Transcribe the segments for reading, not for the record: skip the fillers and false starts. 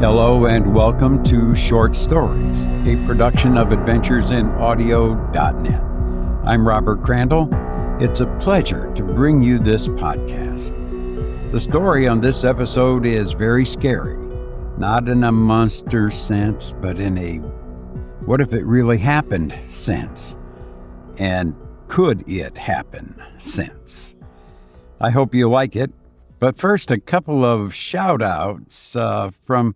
Hello and welcome to Short Stories, a production of AdventuresInAudio.net. I'm Robert Crandall. It's a pleasure to bring you this podcast. The story on this episode is very scary, not in a monster sense, but in a what if it really happened sense, and could it happen sense. I hope you like it, but first a couple of shout-outs from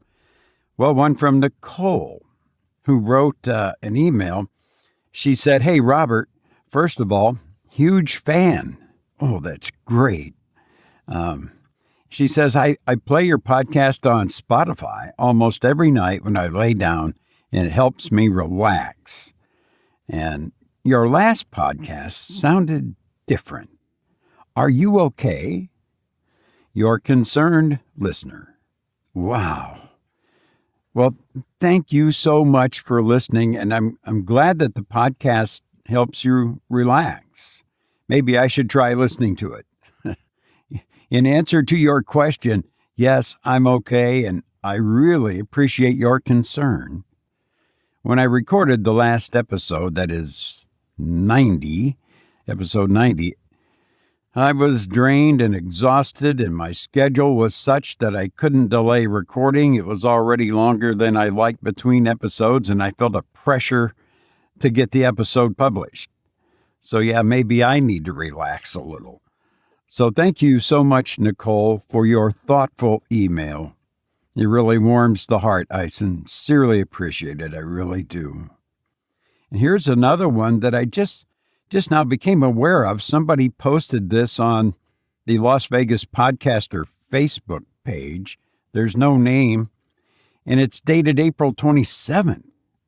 one from Nicole, who wrote an email. She said, "Hey, Robert, first of all, huge fan." Oh, that's great. She says, I play your podcast on Spotify almost every night when I lay down, and it helps me relax. And your last podcast sounded different. Are you okay? Your concerned listener. Wow. Well, thank you so much for listening, and I'm glad that the podcast helps you relax. Maybe I should try listening to it. In answer to your question, yes, I'm okay, and I really appreciate your concern. When I recorded the last episode, that is episode 90, I was drained and exhausted, and my schedule was such that I couldn't delay recording. It was already longer than I liked between episodes, and I felt a pressure to get the episode published. So yeah, maybe I need to relax a little. So thank you so much, Nicole, for your thoughtful email. It really warms the heart. I sincerely appreciate it. I really do. And here's another one that I just now became aware of. Somebody posted this on the Las Vegas Podcaster Facebook page. There's no name, and it's dated April 27th.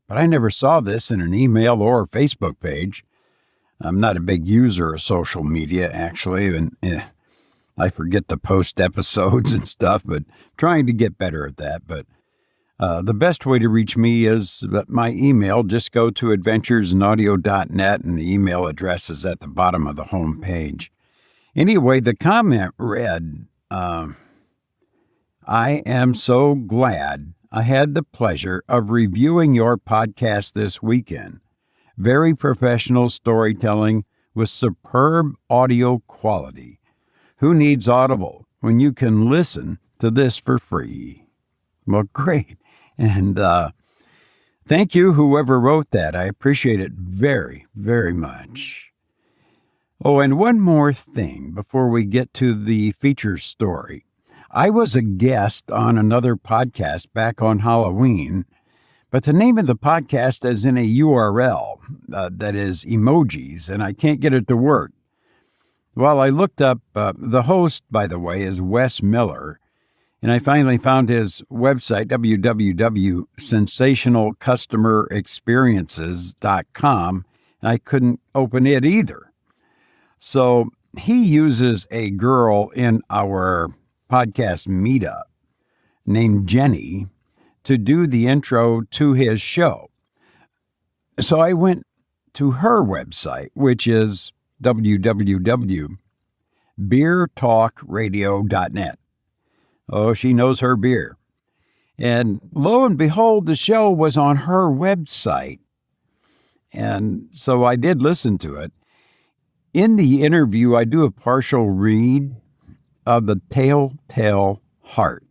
But I never saw this in an email or Facebook page. I'm not a big user of social media, actually, and I forget to post episodes and stuff, but trying to get better at that. But the best way to reach me is my email. Just go to adventuresinaudio.net, and the email address is at the bottom of the home page. Anyway, the comment read, I am so glad I had the pleasure of reviewing your podcast this weekend. Very professional storytelling with superb audio quality. Who needs Audible when you can listen to this for free? Well, great. And thank you, whoever wrote that. I appreciate it very, very much. Oh, and one more thing before we get to the feature story. I was a guest on another podcast back on Halloween, but the name of the podcast is in a URL that is emojis, and I can't get it to work. Well, I looked up, the host, by the way, is Wes Miller, and I finally found his website, www.sensationalcustomerexperiences.com, and I couldn't open it either. So he uses a girl in our podcast meetup named Jenny to do the intro to his show. So I went to her website, which is www.beertalkradio.net. Oh, she knows her beer. And lo and behold, the show was on her website. And so I did listen to it. In the interview, I do a partial read of The Telltale Heart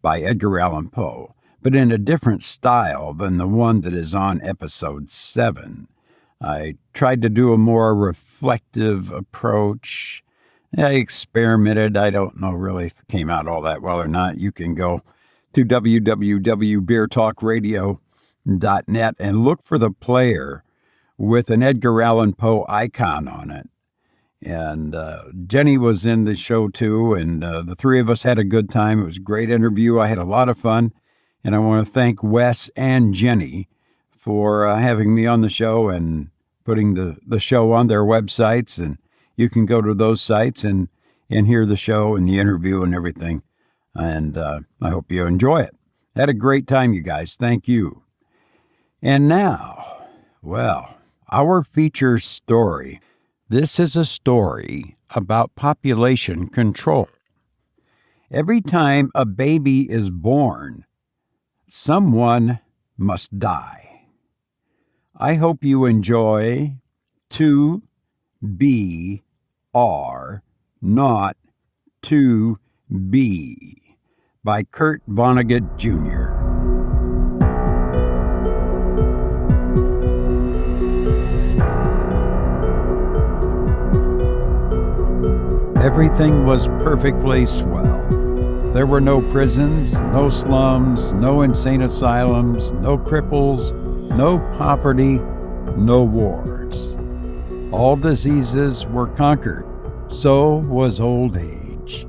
by Edgar Allan Poe, but in a different style than the one that is on episode 7. I tried to do a more reflective approach. I experimented. I don't know really if it came out all that well or not. You can go to www.beertalkradio.net and look for the player with an Edgar Allan Poe icon on it. And Jenny was in the show too, and the three of us had a good time. It was a great interview. I had a lot of fun, and I want to thank Wes and Jenny for having me on the show and putting the show on their websites. And you can go to those sites and hear the show and the interview and everything. And I hope you enjoy it. Had a great time, you guys. Thank you. And now, our feature story. This is a story about population control. Every time a baby is born, Someone must die. I hope you enjoy 2BR, not 2B by Kurt Vonnegut Jr. Everything was perfectly swell. There were no prisons, no slums, no insane asylums, no cripples, no poverty, no wars. All diseases were conquered. So was old age.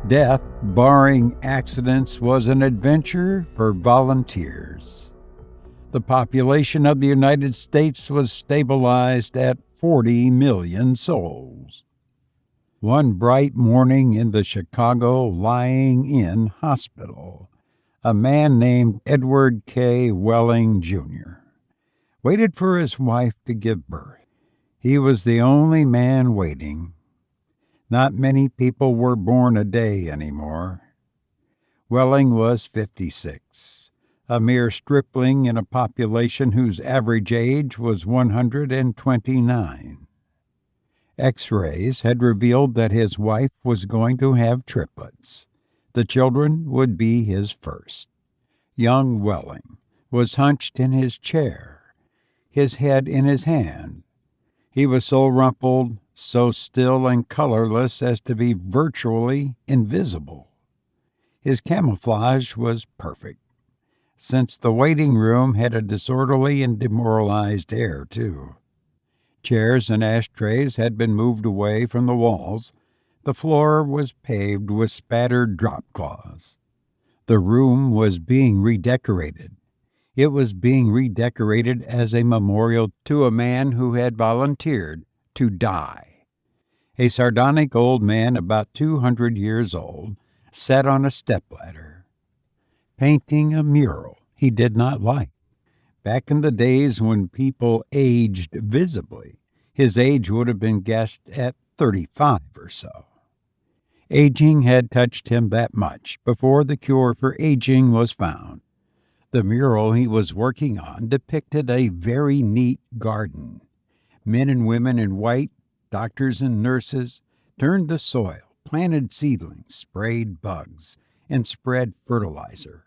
Death, barring accidents, was an adventure for volunteers. The population of the United States was stabilized at 40 million souls. One bright morning in the Chicago lying-in hospital, a man named Edward K. Welling, Jr. waited for his wife to give birth. He was the only man waiting. Not many people were born a day anymore. Welling was 56, a mere stripling in a population whose average age was 129. X-rays had revealed that his wife was going to have triplets. The children would be his first. Young Welling was hunched in his chair, his head in his hand. He was so rumpled, so still and colorless as to be virtually invisible. His camouflage was perfect, since the waiting room had a disorderly and demoralized air, too. Chairs and ashtrays had been moved away from the walls. The floor was paved with spattered drop cloths. The room was being redecorated. It was being redecorated as a memorial to a man who had volunteered to die. A sardonic old man about 200 years old sat on a stepladder, painting a mural he did not like. Back in the days when people aged visibly, his age would have been guessed at 35 or so. Aging had touched him that much before the cure for aging was found. The mural he was working on depicted a very neat garden. Men and women in white, doctors and nurses, turned the soil, planted seedlings, sprayed bugs, and spread fertilizer.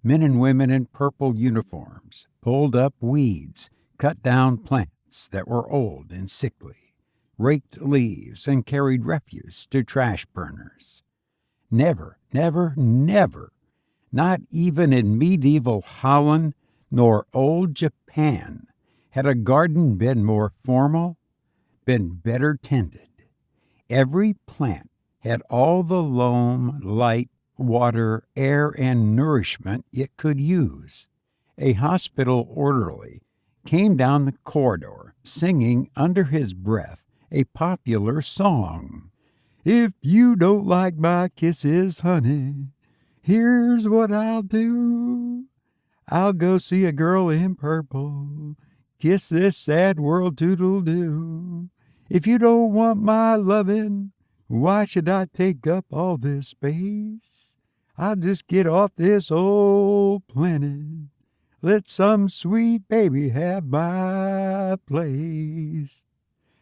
Men and women in purple uniforms pulled up weeds, cut down plants that were old and sickly, raked leaves, and carried refuse to trash burners. Never, never, never, not even in medieval Holland nor old Japan, had a garden been more formal, been better tended. Every plant had all the loam, light, water, air, and nourishment it could use. A hospital orderly came down the corridor singing under his breath a popular song. "If you don't like my kisses, honey, here's what I'll do. I'll go see a girl in purple, kiss this sad world toodle-doo. If you don't want my lovin', why should I take up all this space? I'll just get off this old planet. Let some sweet baby have my place."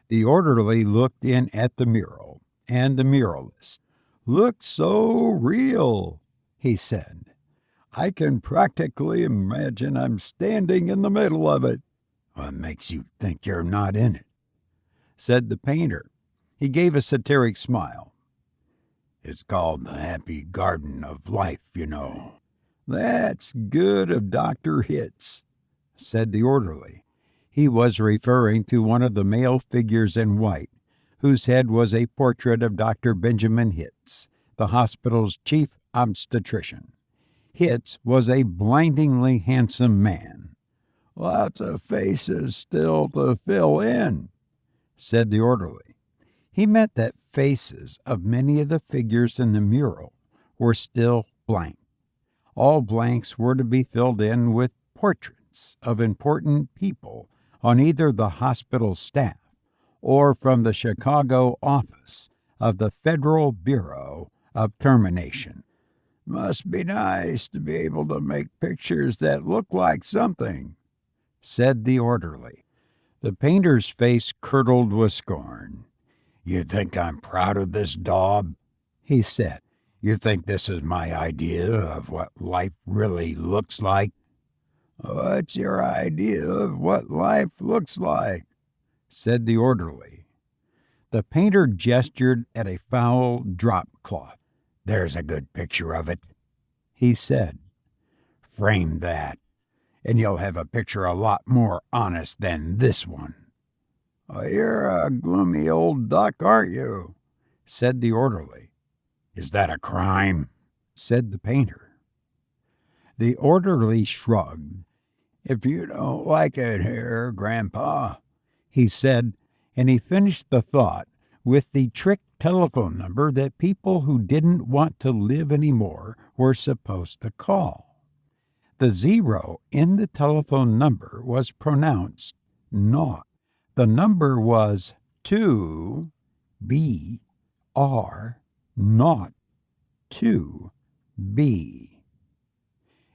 The orderly looked in at the mural, and the muralist. "Looks so real," he said. "I can practically imagine I'm standing in the middle of it." "What makes you think you're not in it?" said the painter. He gave a satiric smile. "It's called the happy garden of life, you know." "That's good of Dr. Hitz," said the orderly. He was referring to one of the male figures in white, whose head was a portrait of Dr. Benjamin Hitz, the hospital's chief obstetrician. Hitz was a blindingly handsome man. "Lots of faces still to fill in," said the orderly. He meant that faces of many of the figures in the mural were still blank. All blanks were to be filled in with portraits of important people on either the hospital staff or from the Chicago office of the Federal Bureau of Termination. Must be nice to be able to make pictures that look like something, said the orderly. The painter's face curdled with scorn. You think I'm proud of this daub? He said. You think this is my idea of what life really looks like? What's your idea of what life looks like? Said the orderly. The painter gestured at a foul drop cloth. There's a good picture of it, he said. Frame that, and you'll have a picture a lot more honest than this one. You're a gloomy old duck, aren't you? Said the orderly. Is that a crime? Said the painter. The orderly shrugged. If you don't like it here, Grandpa, he said, and he finished the thought with the trick telephone number that people who didn't want to live anymore were supposed to call. The 0 in the telephone number was pronounced naught. The number was 2BR02B.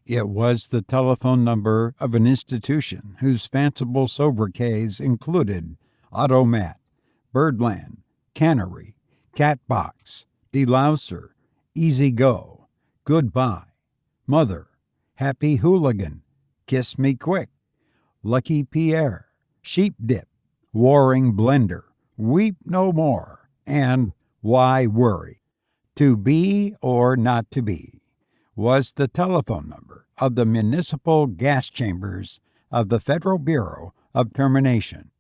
It was the telephone number of an institution whose fanciful sobriquets included Automat, Birdland, Cannery, Catbox, Delouser, Easy Go, Goodbye, Mother, Happy Hooligan, Kiss Me Quick, Lucky Pierre, Sheep Dip, Warring Blender, Weep No More, and Why Worry? To be or not to be was the telephone number of the municipal gas chambers of the Federal Bureau of Termination.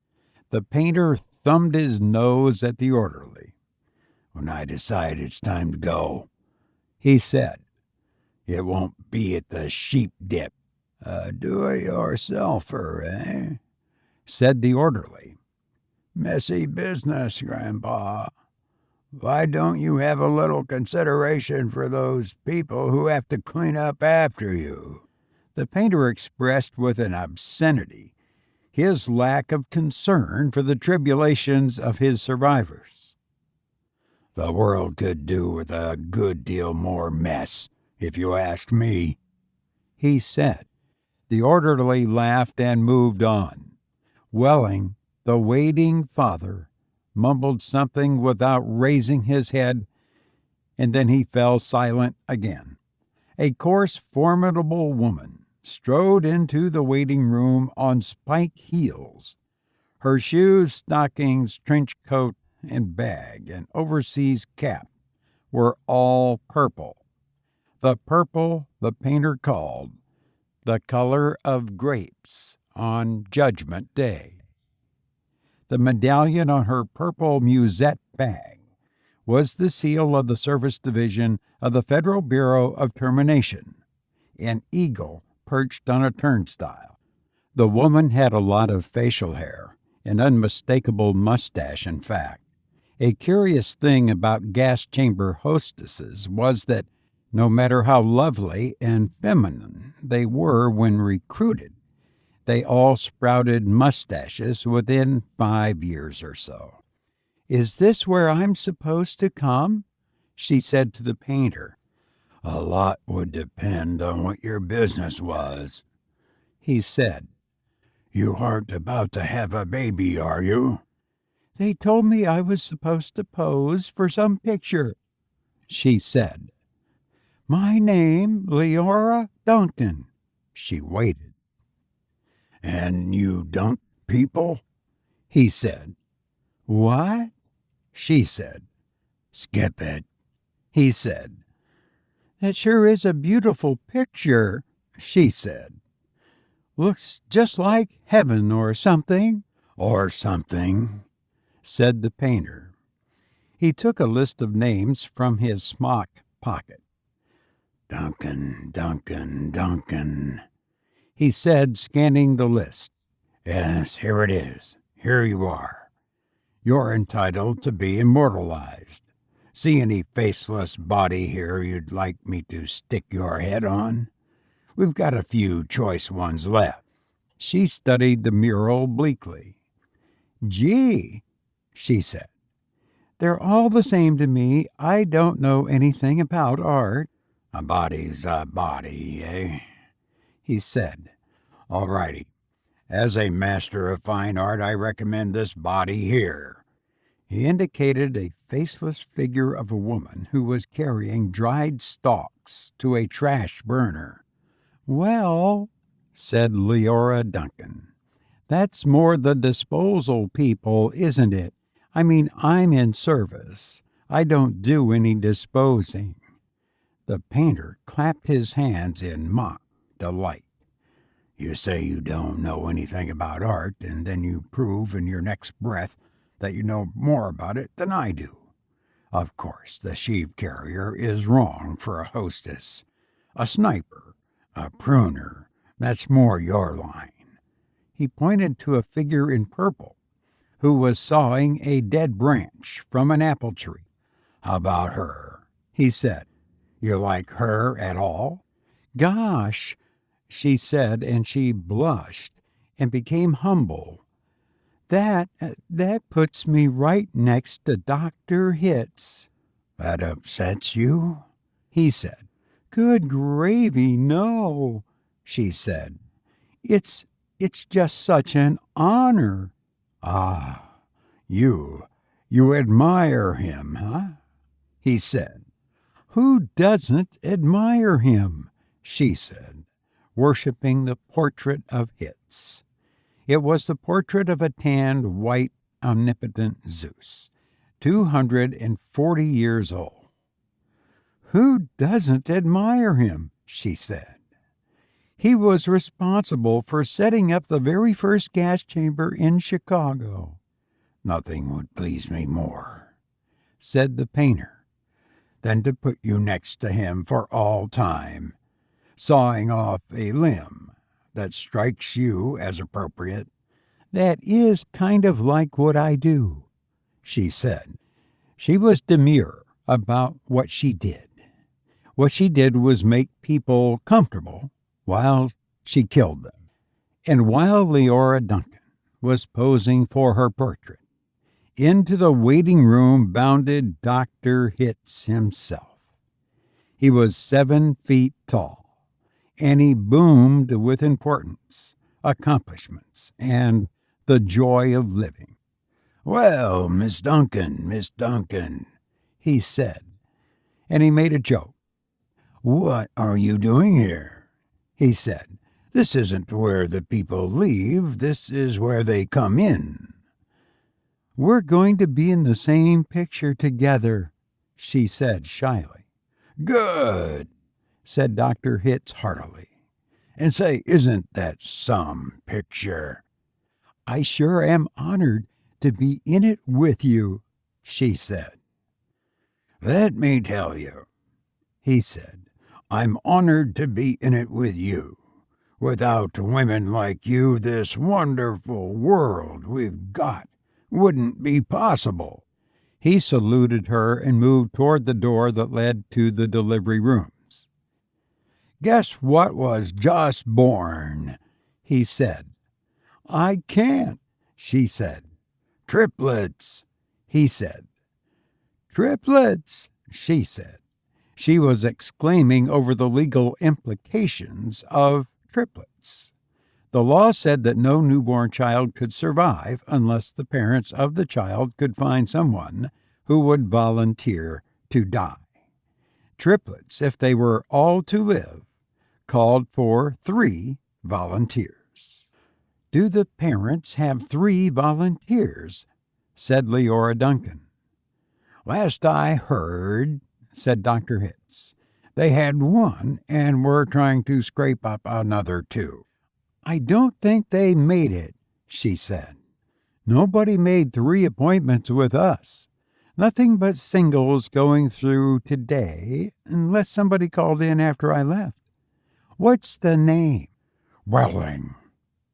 The painter thumbed his nose at the orderly. When I decide it's time to go, he said, it won't be at the Sheep Dip. Do-it-yourselfer, eh? Said the orderly. Messy business, Grandpa. Why don't you have a little consideration for those people who have to clean up after you? The painter expressed with an obscenity his lack of concern for the tribulations of his survivors. The world could do with a good deal more mess, if you ask me, he said. The orderly laughed and moved on. Welling, the waiting father, mumbled something without raising his head, and then he fell silent again. A coarse, formidable woman strode into the waiting room on spike heels. Her shoes, stockings, trench coat, and bag, and overseas cap were all purple. The purple the painter called the color of grapes on Judgment Day. The medallion on her purple musette bag was the seal of the Service Division of the Federal Bureau of Termination, an eagle perched on a turnstile. The woman had a lot of facial hair, an unmistakable mustache, in fact. A curious thing about gas chamber hostesses was that no matter how lovely and feminine they were when recruited, they all sprouted mustaches within 5 years or so. Is this where I'm supposed to come? She said to the painter. A lot would depend on what your business was, he said. You aren't about to have a baby, are you? They told me I was supposed to pose for some picture, she said. My name, Leora Duncan. She waited. And you dunk people? He said. What? She said. Skip it, he said. That sure is a beautiful picture, she said. Looks just like heaven or something. Or something, said the painter. He took a list of names from his smock pocket. Duncan, Duncan, Duncan, he said, scanning the list. Yes, here it is. Here you are. You're entitled to be immortalized. See any faceless body here you'd like me to stick your head on? We've got a few choice ones left. She studied the mural bleakly. Gee, she said. They're all the same to me. I don't know anything about art. A body's a body, eh? He said. All righty. As a master of fine art, I recommend this body here. He indicated a faceless figure of a woman who was carrying dried stalks to a trash burner. Well, said Leora Duncan, that's more the disposal people, isn't it? I mean, I'm in service. I don't do any disposing. The painter clapped his hands in mock delight. You say you don't know anything about art, and then you prove in your next breath that you know more about it than I do. Of course, the sheave carrier is wrong for a hostess. A sniper, a pruner, that's more your line. He pointed to a figure in purple who was sawing a dead branch from an apple tree. How about her? He said. You like her at all? Gosh, she said, and she blushed and became humble. That puts me right next to Dr. Hitz. That upsets you? He said. Good gravy, no, she said. It's just such an honor. Ah, you admire him, huh? He said. Who doesn't admire him? She said, worshiping the portrait of Hitz. It was the portrait of a tanned, white, omnipotent Zeus, 240 years old. Who doesn't admire him? She said. He was responsible for setting up the very first gas chamber in Chicago. Nothing would please me more, said the painter, than to put you next to him for all time, sawing off a limb that strikes you as appropriate. That is kind of like what I do, she said. She was demure about what she did. What she did was make people comfortable while she killed them. And while Leora Duncan was posing for her portrait, into the waiting room bounded Dr. Hitz himself. He was 7 feet tall, and he boomed with importance, accomplishments, and the joy of living. Well, Miss Duncan, he said, and he made a joke. What are you doing here? He said. This isn't where the people leave, this is where they come in. We're going to be in the same picture together, she said shyly. Good, said Dr. Hitz heartily. And say, isn't that some picture? I sure am honored to be in it with you, she said. Let me tell you, he said, I'm honored to be in it with you. Without women like you, this wonderful world we've got wouldn't be possible. He saluted her and moved toward the door that led to the delivery rooms. Guess what was just born, he said. I can't, she said. Triplets, he said. Triplets, she said. She was exclaiming over the legal implications of triplets. The law said that no newborn child could survive unless the parents of the child could find someone who would volunteer to die. Triplets, if they were all to live, called for 3 volunteers. Do the parents have 3 volunteers? Said Leora Duncan. Last I heard, said Dr. Hitz, they had 1 and were trying to scrape up another 2. I don't think they made it, she said. Nobody made 3 appointments with us. Nothing but singles going through today, unless somebody called in after I left. What's the name? Welling,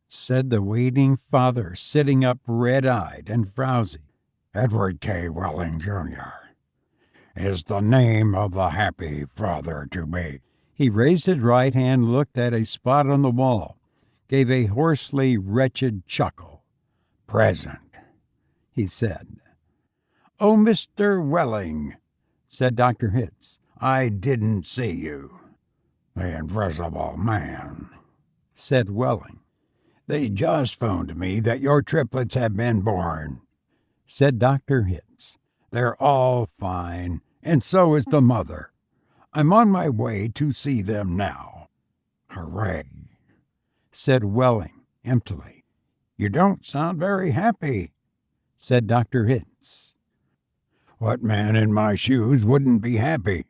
said the waiting father, sitting up red-eyed and frowsy. Edward K. Welling, Jr. is the name of the happy father-to-be. He raised his right hand, looked at a spot on the wall, gave a hoarsely wretched chuckle. Present, he said. Oh, Mr. Welling, said Dr. Hitz, I didn't see you. The invisible man, said Welling. They just phoned me that your triplets have been born, said Dr. Hitz. They're all fine, and so is the mother. I'm on my way to see them now. Hooray, said Welling emptily. You don't sound very happy, said Dr. Hitz. What man in my shoes wouldn't be happy,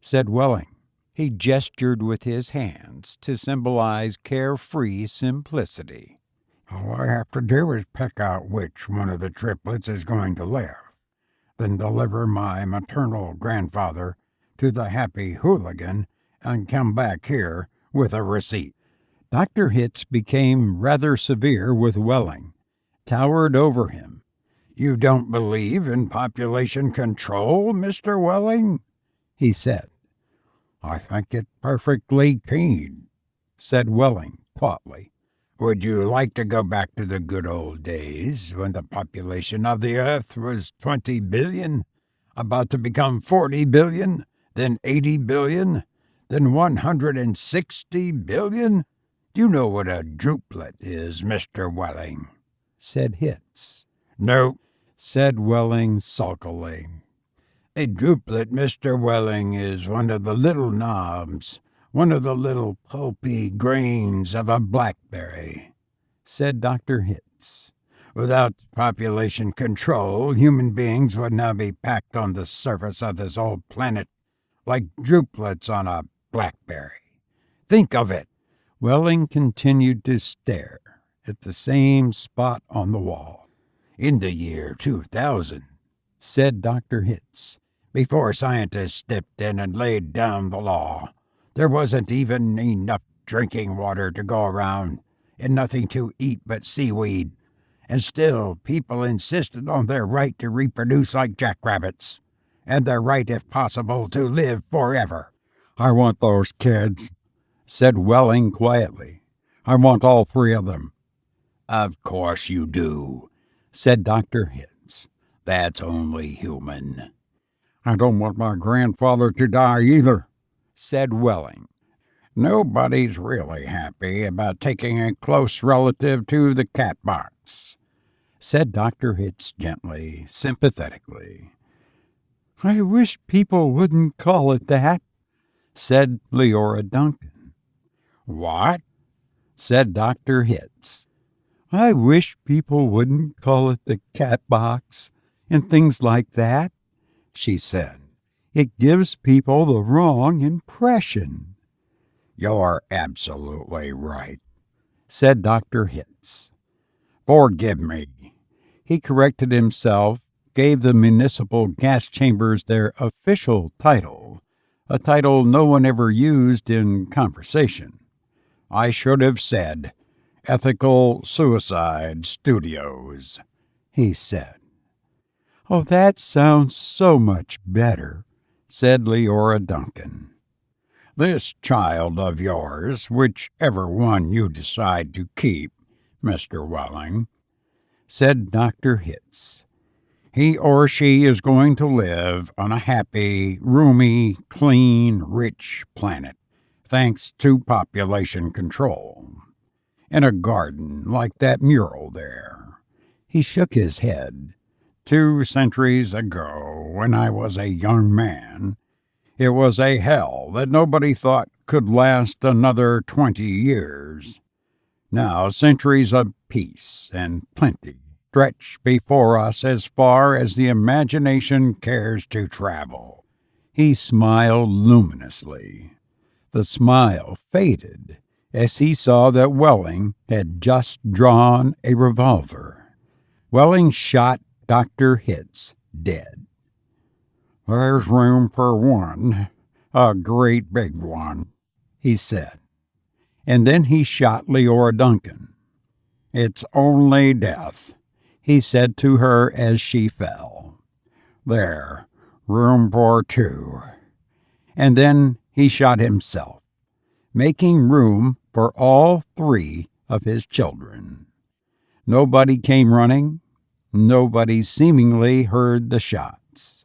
said Welling. He gestured with his hands to symbolize carefree simplicity. All I have to do is pick out which one of the triplets is going to live, then deliver my maternal grandfather to the happy hooligan and come back here with a receipt. Dr. Hitz became rather severe with Welling, towered over him. You don't believe in population control, Mr. Welling? He said. I think it perfectly keen, said Welling tautly. Would you like to go back to the good old days when the population of the earth was 20 billion, about to become 40 billion, then 80 billion, then 160 billion? Do you know what a druplet is, Mr. Welling? Said Hitz. No, said Welling sulkily. A druplet, Mr. Welling, is one of the little knobs, one of the little pulpy grains of a blackberry, said Dr. Hitz. Without population control, human beings would now be packed on the surface of this old planet like druplets on a blackberry. Think of it. Welling continued to stare at the same spot on the wall. In the year 2000, said Dr. Hitz, before scientists stepped in and laid down the law, there wasn't even enough drinking water to go around and nothing to eat but seaweed. And still people insisted on their right to reproduce like jackrabbits, and their right, if possible, to live forever. I want those kids, said Welling quietly. I want all three of them. Of course you do, said Dr. Hitz. That's only human. I don't want my grandfather to die either, said Welling. Nobody's really happy about taking a close relative to the cat box, said Dr. Hitz gently, sympathetically. I wish people wouldn't call it that, said Leora Duncan. What? Said Dr. Hitz. I wish people wouldn't call it the cat box and things like that, she said. It gives people the wrong impression. You're absolutely right, said Dr. Hitz. Forgive me. He corrected himself, gave the municipal gas chambers their official title, a title no one ever used in conversation. I should have said Ethical Suicide Studios, he said. Oh, that sounds so much better, said Leora Duncan. This child of yours, whichever one you decide to keep, Mr. Welling, said Dr. Hitz. He or she is going to live on a happy, roomy, clean, rich planet, thanks to population control. In a garden like that mural there. He shook his head. 2 centuries ago, when I was a young man, it was a hell that nobody thought could last another 20 years. Now centuries of peace and plenty stretch before us as far as the imagination cares to travel. He smiled luminously. The smile faded as he saw that Welling had just drawn a revolver. Welling shot Dr. Hitz dead. There's room for one, a great big one, he said. And then he shot Leora Duncan. It's only death, he said to her as she fell. There, room for 2. And then he shot himself, making room for all 3 of his children. Nobody came running. Nobody seemingly heard the shots.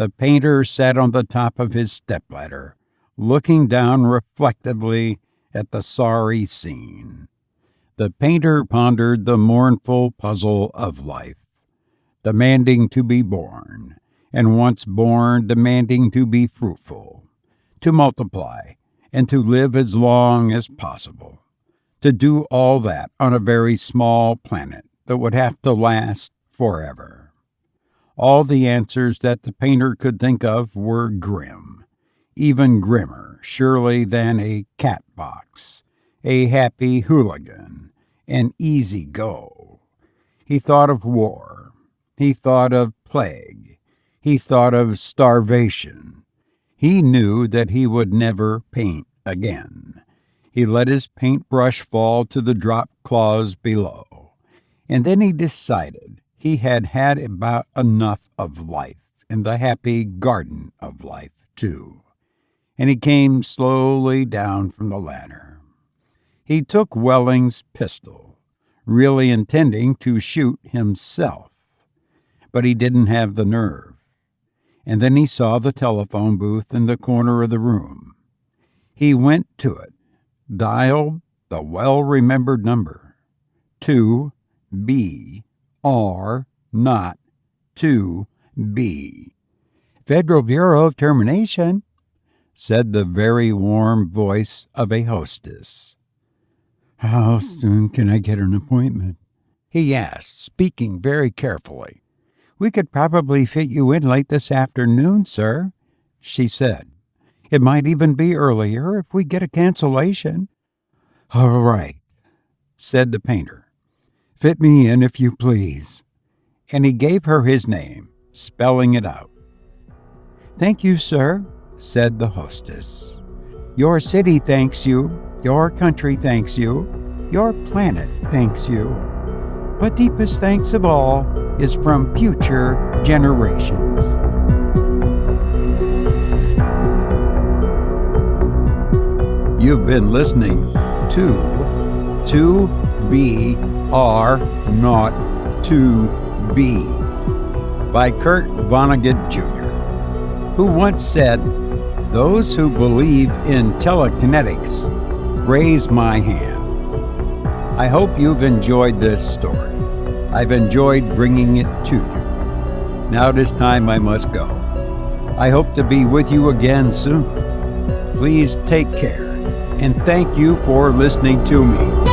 The painter sat on the top of his stepladder, looking down reflectively at the sorry scene. The painter pondered the mournful puzzle of life, demanding to be born, and once born, demanding to be fruitful, to multiply, and to live as long as possible. To do all that on a very small planet that would have to last forever. All the answers that the painter could think of were grim, even grimmer, surely, than a cat box, a happy hooligan, an easy go. He thought of war. He thought of plague. He thought of starvation. He knew that he would never paint again. He let his paintbrush fall to the drop cloths below, and then he decided he had had about enough of life, and the happy garden of life, too. And he came slowly down from the ladder. He took Welling's pistol, really intending to shoot himself, but he didn't have the nerve. And then he saw the telephone booth in the corner of the room. He went to it, dialed the well-remembered number, 2BR02B. Federal Bureau of Termination, said the very warm voice of a hostess. How soon can I get an appointment? He asked, speaking very carefully. We could probably fit you in late this afternoon, sir, she said. It might even be earlier if we get a cancellation. All right, said the painter. Fit me in if you please. And he gave her his name, spelling it out. Thank you, sir, said the hostess. Your city thanks you. Your country thanks you. Your planet thanks you. But deepest thanks of all is from future generations. You've been listening to 2BR02B by Kurt Vonnegut Jr., who once said, "Those who believe in telekinetics, raise my hand." I hope you've enjoyed this story. I've enjoyed bringing it to you. Now it is time I must go. I hope to be with you again soon. Please take care, and thank you for listening to me.